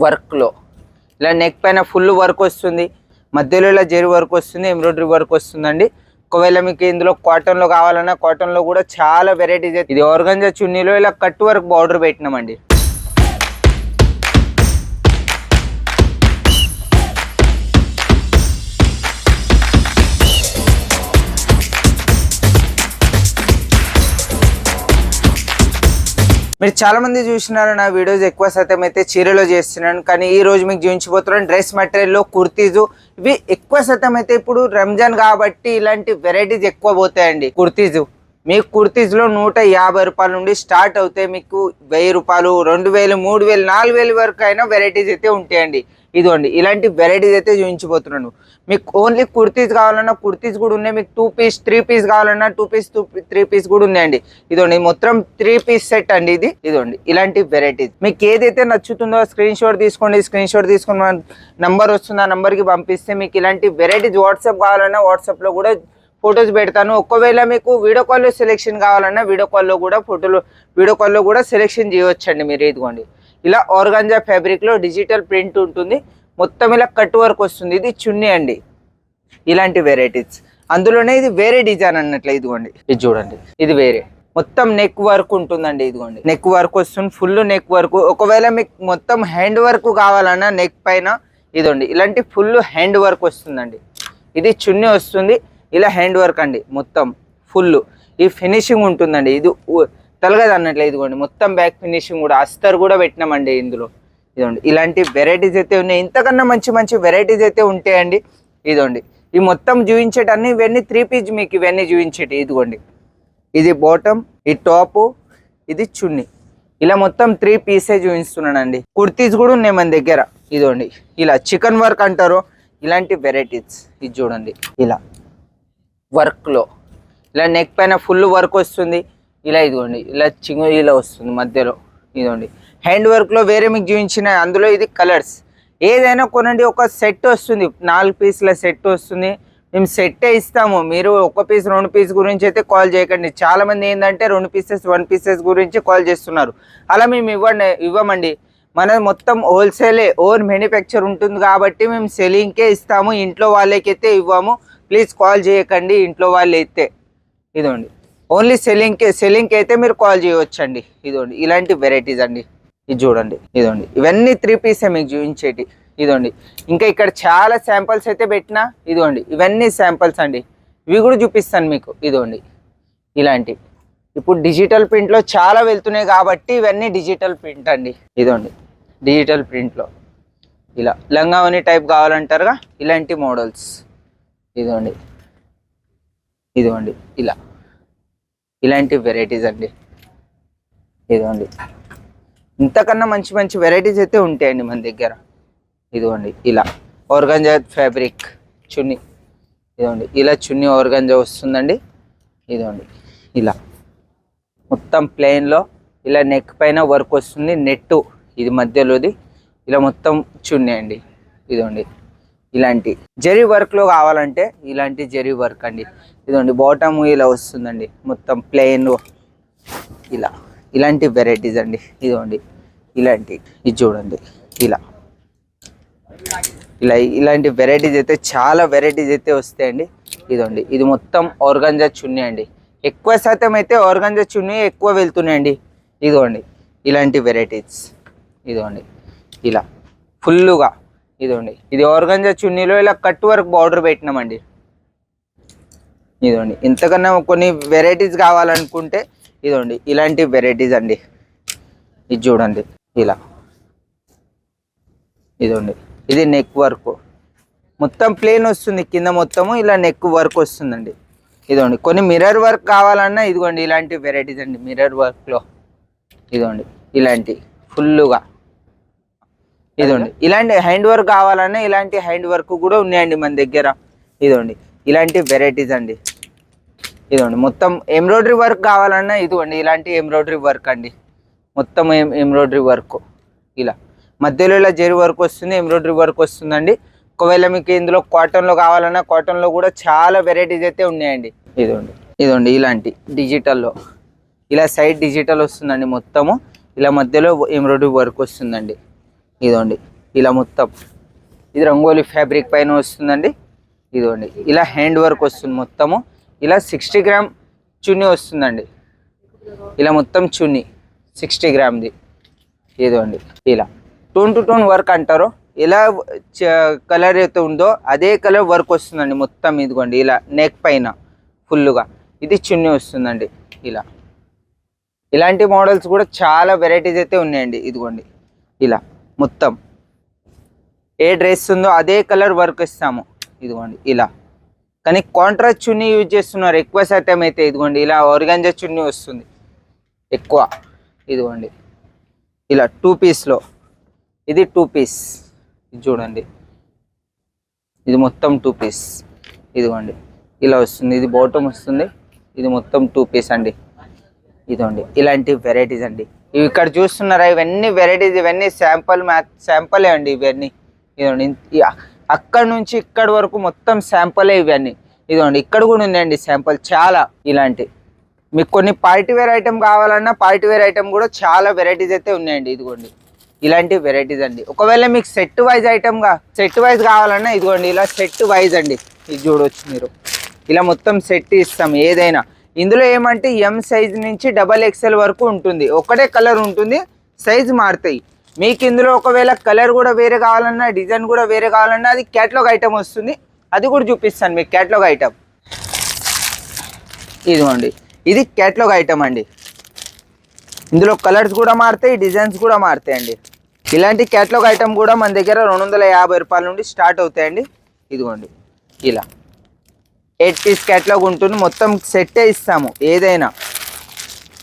వర్క్లో ఇలా నెక్ పైన ఫుల్ వర్క్ వస్తుంది, మధ్యలో ఇలా జెరీ వర్క్ వస్తుంది, ఎంబ్రాయిడరీ వర్క్ వస్తుందండి. ఒకవేళ మీకు ఇందులో కాటన్లో కావాలన్నా కాటన్లో కూడా చాలా వెరైటీస్. ఇది ఆర్గంజా చున్నీలో ఇలా కట్ వర్క్ బార్డర్ పెట్టినామండి. మీరు చాలా మంది చూసినారు నా వీడియోస్, ఎక్కువ శాతం అయితే చీరలో చేస్తున్నాను. కానీ ఈ రోజు మీకు చూపించబోతున్నాను డ్రెస్ మెటీరియల్లో కుర్తీస్. ఇవి ఎక్కువ శాతం అయితే ఇప్పుడు రంజాన్ కాబట్టి ఇలాంటి వెరైటీస్ ఎక్కువ పోతాయండి. కుర్తీస్ మీకు కుర్తీస్లో 150 రూపాయల నుండి స్టార్ట్ అవుతాయి. మీకు 1000 రూపాయలు, 2000, 3000, 4000 వరకు అయినా వెరైటీస్ అయితే ఉంటాయండి. ఇదిగోండి ఇలాంటి వెరైటీస్ అయితే చూపించబోతున్నాను. మీకు ఓన్లీ కుర్తీస్ కావాలన్నా కుర్తీస్ కూడా ఉన్నాయి. మీకు 2 పీస్ 3 పీస్ కావాలన్నా 2 పీస్ 3 పీస్ కూడా ఉన్నాయండి. ఇదిగోండి మొత్తం 3 పీస్ సెట్ అండి ఇది. ఇదిగోండి ఇలాంటి వెరైటీస్ మీకు ఏదైతే నచ్చుతుందో స్క్రీన్ షాట్ తీసుకోండి. స్క్రీన్ షాట్ తీసుకున్న నంబర్ వస్తుంది, ఆ నంబర్కి పంపిస్తే మీకు ఇలాంటి వెరైటీస్ వాట్సాప్ కావాలన్నా వాట్సాప్లో కూడా ఫొటోస్ పెడతాను. ఒకవేళ మీకు వీడియో కాల్లో సెలెక్షన్ కావాలన్నా వీడియో కాల్లో కూడా సెలెక్షన్ చేయవచ్చండి మీరు. ఇదిగోండి ఇలా ఆర్గాంజా ఫ్యాబ్రిక్లో డిజిటల్ ప్రింట్ ఉంటుంది, మొత్తం ఇలా కట్ వర్క్ వస్తుంది. ఇది చున్నీ అండి. ఇలాంటి వెరైటీస్ అందులోనే ఇది వేరే డిజైన్ అన్నట్లు. ఇదిగోండి ఇది చూడండి, ఇది వేరే మొత్తం నెక్ వర్క్ ఉంటుందండి. ఇదిగోండి నెక్ వర్క్ వస్తుంది, ఫుల్ నెక్ వర్క్. ఒకవేళ మీకు మొత్తం హ్యాండ్ వర్క్ కావాలన్నా నెక్ పైన ఇదిగోండి ఇలాంటి ఫుల్ హ్యాండ్ వర్క్ వస్తుందండి. ఇది చున్నీ వస్తుంది, ఇలా హ్యాండ్ వర్క్ అండి, మొత్తం ఫుల్ ఈ ఫినిషింగ్ ఉంటుందండి. ఇది తలగదు అన్నట్లు. ఇదిగోండి మొత్తం బ్యాక్ ఫినిషింగ్ కూడా అస్తర్ కూడా పెట్టినామండి ఇందులో. ఇదిగోండి ఇలాంటి వెరైటీస్ అయితే ఉన్నాయి, ఇంతకన్నా మంచి మంచి వెరైటీస్ అయితే ఉంటాయండి. ఇదిగోండి ఈ మొత్తం చూపించేటన్ని ఇవన్నీ 3 పీస్ మీకు ఇవన్నీ చూపించేటి. ఇదిగోండి ఇది బాటమ్, ఈ టాపు, ఇది చున్నీ, ఇలా మొత్తం 3 పీసే చూపిస్తున్నానండి. కుర్తీస్ కూడా ఉన్నాయి మన దగ్గర. ఇదిగోండి ఇలా చికెన్ వర్క్ అంటారు, ఇలాంటి వెరైటీస్. ఇది చూడండి ఇలా వర్క్లో ఇలా నెక్ పైన ఫుల్ వర్క్ వస్తుంది. ఇలా ఇదిగోండి ఇలా ఇలా వస్తుంది మధ్యలో. ఇదిగోండి హ్యాండ్ వర్క్లో వేరే మీకు చూపించిన అందులో ఇది కలర్స్. ఏదైనా కొనండి, ఒక సెట్ వస్తుంది, 4 పీసుల సెట్ వస్తుంది. మేము సెట్టే ఇస్తాము. మీరు 1 పీస్ 2 పీస్ గురించి అయితే కాల్ చేయకండి. చాలామంది ఏంటంటే 2 పీసెస్ 1 పీసెస్ గురించి కాల్ చేస్తున్నారు. అలా మేము ఇవ్వమండి. మనది మొత్తం హోల్సేలే, ఓన్ మ్యానుఫ్యాక్చర్ ఉంటుంది కాబట్టి మేము సెల్లింగ్కే ఇస్తాము, ఇంట్లో వాళ్ళకైతే ఇవ్వము. ప్లీజ్ కాల్ చేయకండి ఇంట్లో వాళ్ళు అయితే. ఇదిగోండి ఓన్లీ సెల్లింగ్కి అయితే మీరు కాల్ చేయవచ్చండి. ఇదిగోండి ఇలాంటి వెరైటీస్ అండి. ఇది చూడండి ఇదిగోండి ఇవన్నీ 3 పీసే మీకు చూపించేటి. ఇదిగోండి ఇంకా ఇక్కడ చాలా శాంపిల్స్ అయితే పెట్టినా. ఇదిగోండి ఇవన్నీ శాంపిల్స్ అండి, ఇవి కూడా చూపిస్తాను మీకు. ఇదిగోండి ఇలాంటి ఇప్పుడు డిజిటల్ ప్రింట్లో చాలా వెళ్తున్నాయి కాబట్టి ఇవన్నీ డిజిటల్ ప్రింట్ అండి. ఇదిగోండి డిజిటల్ ప్రింట్లో ఇలా లంగావని టైప్ కావాలంటారుగా, ఇలాంటి మోడల్స్. ఇదిగోండి ఇలా ఇలాంటి వెరైటీస్ అండి. ఇదిగోండి ఇంతకన్నా మంచి మంచి వెరైటీస్ అయితే ఉంటాయండి మన దగ్గర. ఇదిగోండి ఇలా ఆర్గాంజా ఫ్యాబ్రిక్ చున్నీ. ఇదిగోండి ఇలా చున్నీ ఆర్గాంజా వస్తుందండి. ఇదిగోండి ఇలా మొత్తం ప్లెయిన్లో ఇలా నెక్ పైన వర్క్ వస్తుంది, నెట్టు ఇది మధ్యలోది. ఇలా మొత్తం చున్నీ అండి. ఇదిగోండి ఇలాంటి జరీ వర్క్లో కావాలంటే ఇలాంటి జరీ వర్క్ అండి. ఇదిగోండి బాటమ్ ఇలా వస్తుందండి, మొత్తం ప్లెయిన్ ఇలా ఇలాంటి వెరైటీస్ అండి. ఇదిగోండి ఇలాంటి ఇది చూడండి ఇలాంటి వెరైటీస్ అయితే చాలా వెరైటీస్ అయితే వస్తాయండి. ఇదిగోండి ఇది మొత్తం ఆర్గాంజా చున్నీ అండి. ఎక్కువ శాతం అయితే ఆర్గాంజా చున్నీ ఎక్కువ వెళ్తున్నాయండి. ఇదిగోండి ఇలాంటి వెరైటీస్. ఇదిగోండి ఇలా ఫుల్లుగా. ఇదిగోండి ఇది ఆర్గాంజా చున్నీలో ఇలా కట్ వర్క్ బార్డర్ పెట్టినామండి. ఇదిగోండి ఇంతకన్నా కొన్ని వెరైటీస్ కావాలనుకుంటే ఇదిగోండి ఇలాంటి వెరైటీస్ అండి. ఇది చూడండి ఇలా. ఇదిగోండి ఇది నెక్ వర్క్, మొత్తం ప్లేన్ వస్తుంది, కింద మొత్తము ఇలా నెక్ వర్క్ వస్తుందండి. ఇదిగోండి కొన్ని మిర్రర్ వర్క్ కావాలన్నా ఇదిగోండి ఇలాంటి వెరైటీస్ అండి. మిర్రర్ వర్క్లో ఇదిగోండి ఇలాంటి ఫుల్లుగా. ఇదిగోండి ఇలాంటి హ్యాండ్ వర్క్ కావాలన్నా ఇలాంటి హ్యాండ్ వర్క్ కూడా ఉన్నాయండి మన దగ్గర. ఇదిగోండి ఇలాంటి వెరైటీస్ అండి. ఇదిగోండి మొత్తం ఎంబ్రాయిడరీ వర్క్ కావాలన్నా ఇదిగోండి ఇలాంటి ఎంబ్రాయిడరీ వర్క్ అండి. మొత్తం ఎంబ్రాయిడరీ వర్క్ ఇలా మధ్యలో ఇలా జెరీ వర్క్ వస్తుంది, ఎంబ్రాయిడరీ వర్క్ వస్తుందండి. ఒకవేళ మీకు ఇందులో కాటన్లో కావాలన్నా కాటన్లో కూడా చాలా వెరైటీస్ అయితే ఉన్నాయండి. ఇదిగోండి ఇలాంటి డిజిటల్లో ఇలా సైడ్ డిజిటల్ వస్తుందండి మొత్తము. ఇలా మధ్యలో ఎంబ్రాయిడరీ వర్క్ వస్తుందండి. ఇదిగోండి ఇలా మొత్తం ఇది రంగోలీ ఫ్యాబ్రిక్ పైన వస్తుందండి. ఇదిగోండి ఇలా హ్యాండ్ వర్క్ వస్తుంది మొత్తము. ఇలా 60 గ్రామ్ చున్నీ వస్తుందండి. ఇలా మొత్తం చున్నీ 60 గ్రామ్ది. ఇదిగోండి ఇలా టోన్ టు టోన్ వర్క్ అంటారు. ఎలా కలర్ అయితే ఉందో అదే కలర్ వర్క్ వస్తుందండి మొత్తం. ఇదిగోండి ఇలా నెక్ పైన ఫుల్గా ఇది చున్నీ వస్తుందండి. ఇలా ఇలాంటి మోడల్స్ కూడా చాలా వెరైటీస్ అయితే ఉన్నాయండి. ఇదిగోండి ఇలా మొత్తం ఏ డ్రెస్ ఉందో అదే కలర్ వర్క్ ఇస్తాము. ఇదిగోండి ఇలా కానీ కాంట్రాస్ట్ చున్నీ యూజ్ చేస్తున్నారు ఎక్కువ శాతం అయితే. ఇదిగోండి ఇలా ఆర్గాంజా చున్నీ వస్తుంది ఎక్కువ. ఇదిగోండి ఇలా 2 పీస్లో ఇది 2 పీస్. ఇది చూడండి ఇది మొత్తం 2 పీస్. ఇదిగోండి ఇలా వస్తుంది. ఇది బాటమ్ వస్తుంది. ఇది మొత్తం 2 పీస్ అండి. ఇదిగోండి ఇలాంటి వెరైటీస్ అండి. ఇవి ఇక్కడ చూస్తున్నారా ఇవన్నీ వెరైటీస్, ఇవన్నీ శాంపలే అండి ఇవన్నీ. ఇదిగోండి అక్కడ నుంచి ఇక్కడ వరకు మొత్తం శాంపలే ఇవన్నీ. ఇదిగోండి ఇక్కడ కూడా ఉందండి శాంపల్ చాలా. ఇలాంటి మీకు కొన్ని పార్టీ వేర్ ఐటమ్ కావాలన్నా పార్టీ వేర్ ఐటమ్ కూడా చాలా వెరైటీస్ అయితే ఉన్నాయండి. ఇదిగోండి ఇలాంటి వెరైటీస్ అండి. ఒకవేళ మీకు సెట్ వైజ్ కావాలన్నా ఇదిగోండి ఇలా సెట్ వైజ్ అండి. ఇది చూడవచ్చు మీరు. ఇలా మొత్తం సెట్ ఇస్తాం ఏదైనా. ఇందులో ఏమంటే ఎం సైజ్ నుంచి XXL వరకు ఉంటుంది. ఒకటే కలర్ ఉంటుంది, సైజ్ మారుతాయి. మీకు ఇందులో ఒకవేళ కలర్ కూడా వేరే కావాలన్నా డిజైన్ కూడా వేరే కావాలన్నా అది క్యాటలాగ్ ఐటమ్ వస్తుంది. అది కూడా చూపిస్తాను మీకు క్యాటలాగ్ ఐటమ్. ఇదిగోండి ఇది క్యాటలాగ్ ఐటమ్ అండి. ఇందులో కలర్స్ కూడా మారుతాయి, డిజైన్స్ కూడా మారుతాయి అండి. ఇలాంటి క్యాటలాగ్ ఐటమ్ కూడా మన దగ్గర 250 రూపాయల నుండి స్టార్ట్ అవుతాయండి. ఇదిగోండి ఇలా 8 పీస్ క్యాటలాగ్ ఉంటుంది. మొత్తం సెట్టే ఇస్తాము ఏదైనా.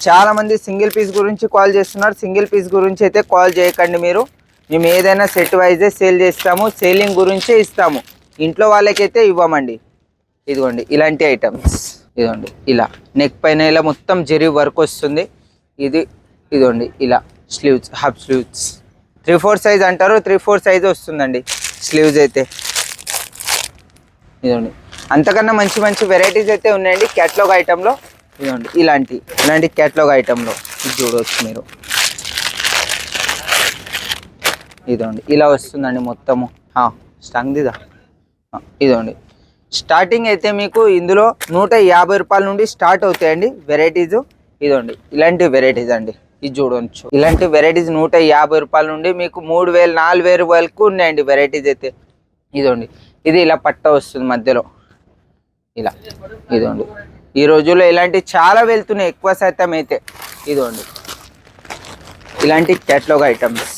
చాలామంది సింగిల్ పీస్ గురించి కాల్ చేస్తున్నారు. సింగిల్ పీస్ గురించి అయితే కాల్ చేయకండి మీరు. మేము ఏదైనా సెట్ వైజే సేల్ చేస్తాము. సేలింగ్ గురించే ఇస్తాము, ఇంట్లో వాళ్ళకైతే ఇవ్వమండి. ఇదిగోండి ఇలాంటి ఐటమ్స్. ఇదిగోండి ఇలా నెక్ పైన ఇలా మొత్తం జెరీ వర్క్ వస్తుంది. ఇదిగోండి ఇలా స్లీవ్స్, హాఫ్ స్లీవ్స్ 3/4 సైజ్ అంటారు. 3/4 సైజ్ వస్తుందండి స్లీవ్స్ అయితే. ఇదిగోండి అంతకన్నా మంచి మంచి వెరైటీస్ అయితే ఉన్నాయండి క్యాటలాగ్ ఐటెంలో. ఇదిగోండి ఇలాంటి క్యాటలాగ్ ఐటెంలో ఇది చూడవచ్చు మీరు. ఇదిగోండి ఇలా వస్తుందండి మొత్తము. స్టాంగ్ దిదా. ఇదిగోండి స్టార్టింగ్ అయితే మీకు ఇందులో 150 రూపాయల నుండి స్టార్ట్ అవుతాయండి వెరైటీస్. ఇదిగోండి ఇలాంటి వెరైటీస్ అండి. ఇది చూడవచ్చు ఇలాంటి వెరైటీస్ 150 రూపాయల నుండి మీకు 3000 4000 వరకు ఉన్నాయండి వెరైటీస్ అయితే. ఇదిగోండి ఇది ఇలా పట్ట వస్తుంది మధ్యలో ఇలా. ఇదిగోండి ఈ రోజుల్లో ఇలాంటి చాలా వెళ్తున్నాయి ఎక్కువ శాతం అయితే. ఇదిగోండి ఇలాంటి క్యాటలాగ్ ఐటమ్స్.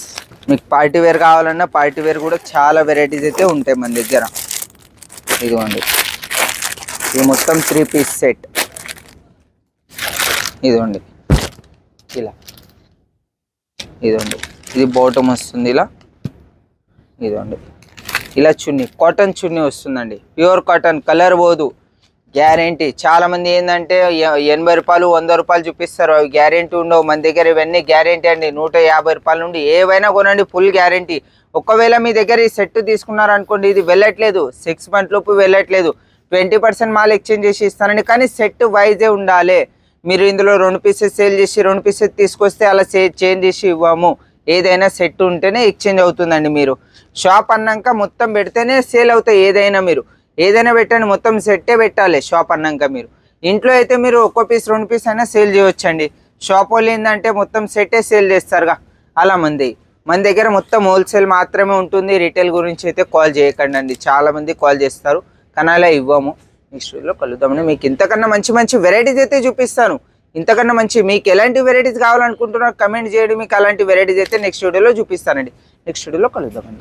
మీకు పార్టీ వేర్ కావాలన్నా పార్టీ వేర్ కూడా చాలా వెరైటీస్ అయితే ఉంటాయి మన దగ్గర. ఇదిగోండి ఇది మొత్తం 3 పీస్ సెట్. ఇదిగోండి ఇలా. ఇదిగోండి ఇది బాటమ్ వస్తుంది ఇలా. ఇదిగోండి ఇలా చున్నీ, కాటన్ చున్నీ వస్తుందండి. ప్యూర్ కాటన్, కలర్ పోదు, గ్యారెంటీ. చాలామంది ఏంటంటే 80 రూపాయలు 100 రూపాయలు చూపిస్తారు, అవి గ్యారెంటీ ఉండవు. మన దగ్గర ఇవన్నీ గ్యారెంటీ అండి. 150 రూపాయల నుండి ఏవైనా కొనండి, ఫుల్ గ్యారెంటీ. ఒకవేళ మీ దగ్గర ఈ సెట్ తీసుకున్నారనుకోండి, ఇది వెళ్ళట్లేదు, 6 మంత్ లోపు వెళ్ళట్లేదు, 20% మాల్ ఎక్స్చేంజ్ చేసి ఇస్తానండి. కానీ సెట్ వైజే ఉండాలి. మీరు ఇందులో 2 పీసెస్ సేల్ చేసి 2 పీసెస్ తీసుకొస్తే అలా చేంజ్ చేసి ఇవ్వము. ఏదైనా సెట్ ఉంటేనే ఎక్స్చేంజ్ అవుతుందండి. మీరు షాప్ అన్నాక మొత్తం పెడితేనే సేల్ అవుతాయి. మీరు ఏదైనా పెట్టండి, మొత్తం సెట్టే పెట్టాలి షాప్ అన్నాక. మీరు ఇంట్లో అయితే మీరు 1 పీస్ 2 పీస్ అయినా సేల్ చేయవచ్చండి. షాప్ వాళ్ళు ఏంటంటే మొత్తం సెట్టే సేల్ చేస్తారుగా, అలా మన దగ్గర మొత్తం హోల్సేల్ మాత్రమే ఉంటుంది. రీటైల్ గురించి అయితే కాల్ చేయకండి అండి. చాలామంది కాల్ చేస్తారు కానీ అలా ఇవ్వము. నెక్స్ట్ వీడియోలో కలుద్దామని. మీకు ఇంతకన్నా మంచి మంచి వెరైటీస్ అయితే చూపిస్తాను. ఇంతకన్నా మంచి మీకు ఎలాంటి వెరైటీస్ కావాలనుకుంటున్నారో కమెంట్ చేయండి. మీకు అలాంటి వెరైటీస్ అయితే నెక్స్ట్ వీడియోలో చూపిస్తానండి. నెక్స్ట్ వీడియోలో కలుద్దామండి.